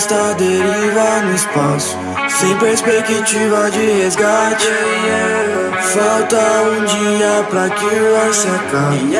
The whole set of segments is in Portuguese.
está à deriva no espaço, sem perspectiva de resgate. Falta um dia pra que o ar se acabe.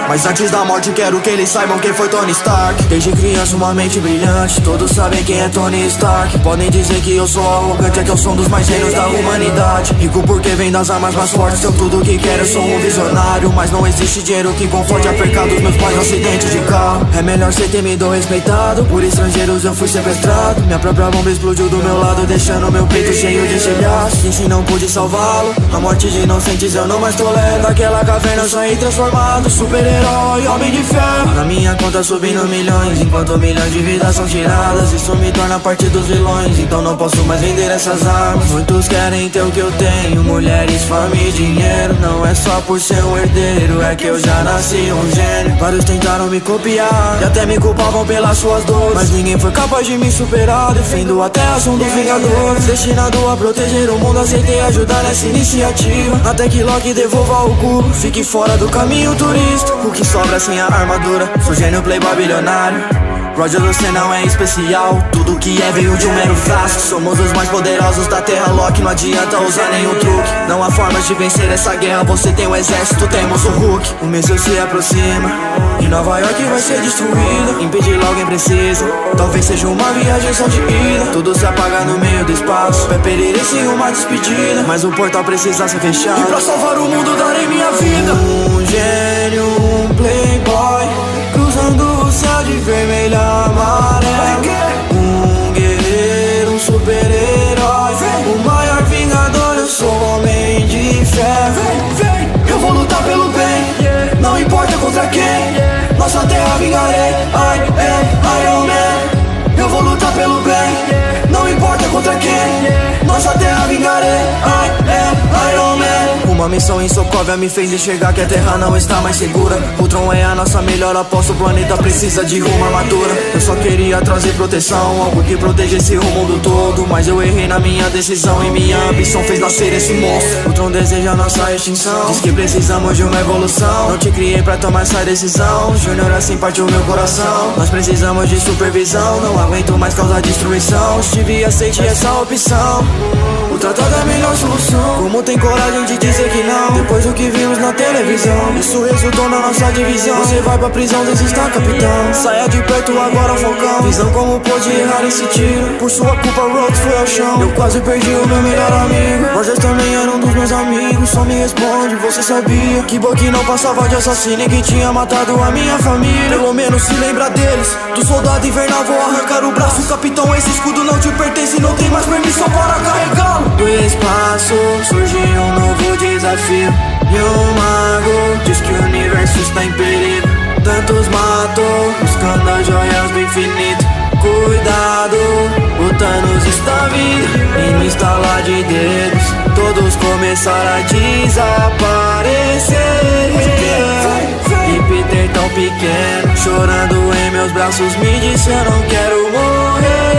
Mas antes da morte quero que eles saibam quem foi Tony Stark. Desde criança uma mente brilhante, todos sabem quem é Tony Stark. Podem dizer que eu sou arrogante, é que eu sou um dos mais gênios da humanidade. Rico porque vem das armas mais fortes, tenho tudo que quero, eu sou um visionário. Mas não existe dinheiro que conforte a perca dos meus pais no acidente de carro. É melhor ser temido ou respeitado, por estrangeiros eu fui sequestrado. Minha própria bomba explodiu do meu lado, deixando meu peito cheio de estilhaços. E se não pude salvá-lo, a morte de inocentes eu não mais tolero. Daquela caverna eu saí transformado, super-herói, homem de ferro. Na minha conta subindo milhões, enquanto milhões de vidas são tiradas. Isso me torna parte dos vilões, então não posso mais vender essas armas. Muitos querem ter o que eu tenho, mulheres, fama e dinheiro. Não é só por ser um herdeiro, é que eu já nasci um gênio. Vários tentaram me copiar e até me culpavam pelas suas dores, mas ninguém foi capaz de me superar. Defendo até a ação dos Vingadores, destinado a proteger o mundo, aceitei ajudar nessa iniciativa. Até que Loki devolva o cubo, fique fora do caminho turista. O que sobra sem a armadura, sou gênio playboy bilionário. Roger, você não é especial, tudo que é veio de um mero frasco. Somos os mais poderosos da terra, Loki, não adianta usar nenhum truque. Não há formas de vencer essa guerra, você tem um exército, temos o Hulk. O míssil se aproxima e Nova York vai ser destruída. Impedir alguém precisa, talvez seja uma viagem só de ida. Tudo se apaga no meio do espaço, vai perecer sem uma despedida. Mas o portal precisa ser fechado, e pra salvar o mundo darei minha vida. Um gênio, um playboy, cruzando o céu de vermelho e amarelo. Um guerreiro, um super-herói, o maior vingador, eu sou homem de ferro. Eu vou lutar pelo bem, não importa contra quem, nossa terra vingarei. I am Iron Man. Eu vou lutar pelo bem, não importa contra quem, nossa terra vingarei. I am Iron Man. Uma missão em Sokovia me fez enxergar que a terra não está mais segura. Ultron é a nossa melhor aposta, o planeta precisa de uma armadura. Eu só queria trazer proteção, algo que protegesse o mundo todo, mas eu errei na minha decisão e minha ambição fez nascer esse monstro. Ultron deseja nossa extinção, diz que precisamos de uma evolução. Não te criei pra tomar essa decisão, Júnior, assim partiu meu coração. Nós precisamos de supervisão, não aguento mais causar destruição. Estive e aceite essa opção, o tratado é a melhor solução. Como tem coragem de dizer que não, depois do que vimos na televisão? Isso resultou na nossa divisão. Você vai pra prisão, desista, capitão. Saia de perto, agora Falcão. Visão como pôde errar esse tiro, por sua culpa Rhodes foi ao chão. Eu quase perdi o meu melhor amigo. Rogers também era um dos meus amigos. Só me responde, você sabia que Bucky não passava de assassino e que tinha matado a minha família? Pelo menos se lembra deles. Do soldado invernal vou arrancar o braço. Capitão, esse escudo não te pertence, não tem mais permissão para carregá-lo. Do espaço surgiu um novo desafio, e um mago diz que o universo está em perigo. Tantos matou, buscando as joias do infinito. Cuidado, o Thanos está vindo, e no estalar de dedos todos começaram a desaparecer. E Peter tão pequeno, chorando em meus braços, me disse eu não quero morrer.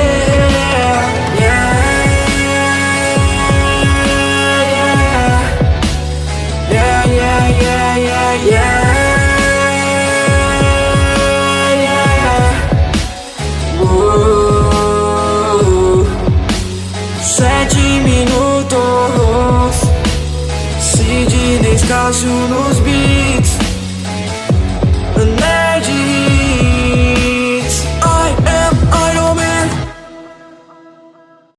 Descalço nos beats.